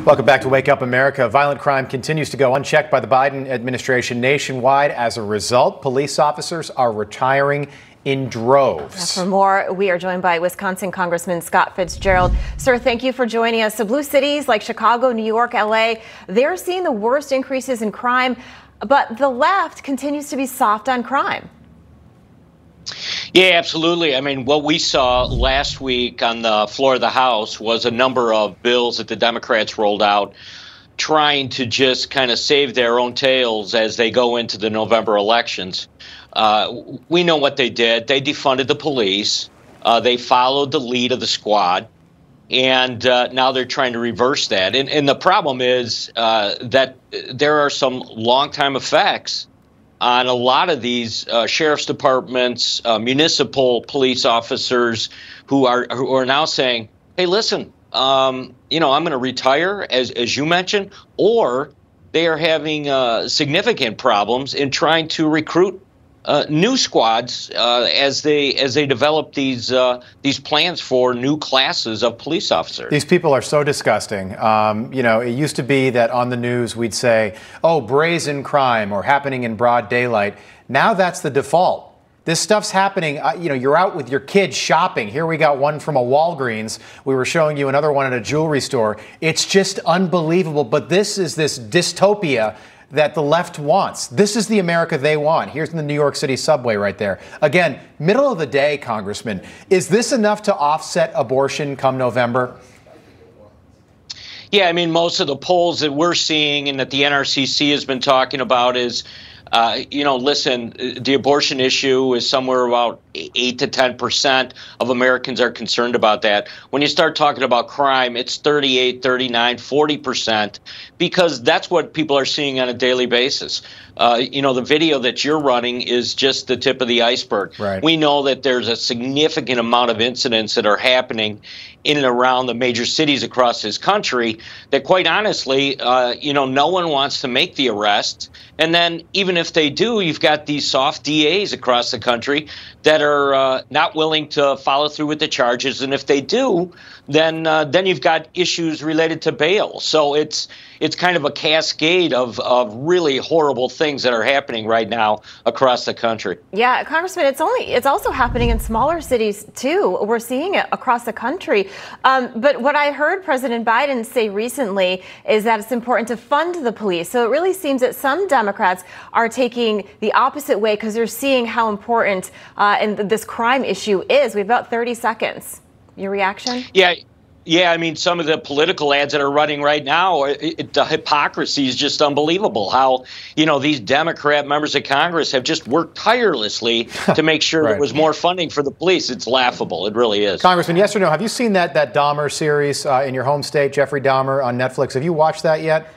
Welcome back to Wake Up America. Violent crime continues to go unchecked by the Biden administration nationwide. As a result, police officers are retiring in droves. For more, we are joined by Wisconsin Congressman Scott Fitzgerald. Sir, thank you for joining us. So blue cities like Chicago, New York, LA, they're seeing the worst increases in crime, but the left continues to be soft on crime. Yeah, absolutely. I mean, what we saw last week on the floor of the House was a number of bills that the Democrats rolled out trying to just kind of save their own tails as they go into the November elections. We know what they did. They defunded the police. They followed the lead of the squad. And now they're trying to reverse that. And the problem is that there are some long-time effects on a lot of these sheriff's departments, municipal police officers who are now saying, hey, listen, I'm going to retire, as you mentioned, or they are having significant problems in trying to recruit new squads as they develop these plans for new classes of police officers. These people are so disgusting. It used to be that on the news we'd say, oh, brazen crime or happening in broad daylight. Now that's the default. This stuff's happening, you're out with your kids shopping. Here we got one from a Walgreens. We were showing you another one at a jewelry store. It's just unbelievable. But this is this dystopia that the left wants. This is the America they want. Here's in the New York City subway right there. Again, middle of the day, Congressman. Is this enough to offset abortion come November? Yeah, I mean, most of the polls that we're seeing and that the NRCC has been talking about is, listen, the abortion issue is somewhere about 8 to 10% of Americans are concerned about that. When you start talking about crime, it's 38, 39, 40%, because that's what people are seeing on a daily basis. The video that you're running is just the tip of the iceberg. Right. We We know that there's a significant amount of incidents that are happening in and around the major cities across this country that, quite honestly, no one wants to make the arrest. And then even if they do, you've got these soft DAs across the country that are not willing to follow through with the charges. And if they do, then you've got issues related to bail. So it's kind of a cascade of really horrible things that are happening right now across the country. Yeah, Congressman, it's also happening in smaller cities too. We're seeing it across the country. But what I heard President Biden say recently is that it's important to fund the police. So it really seems that some Democrats are taking the opposite way because they're seeing how important and this crime issue is. We have about 30 seconds. Your reaction? Yeah, I mean, some of the political ads that are running right now, the hypocrisy is just unbelievable. How, these Democrat members of Congress have just worked tirelessly to make sure Right. there was more funding for the police. It's laughable. It really is. Congressman, yes or no, have you seen that Dahmer series in your home state, Jeffrey Dahmer on Netflix? Have you watched that yet?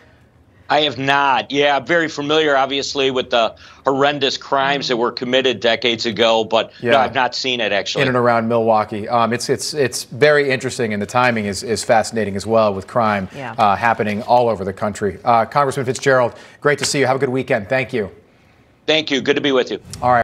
I have not. Yeah, I'm very familiar, obviously, with the horrendous crimes that were committed decades ago, but no, I've not seen it, actually. In and around Milwaukee. It's very interesting, and the timing is fascinating as well, with crime happening all over the country. Congressman Fitzgerald, great to see you. Have a good weekend. Thank you. Thank you. Good to be with you. All right.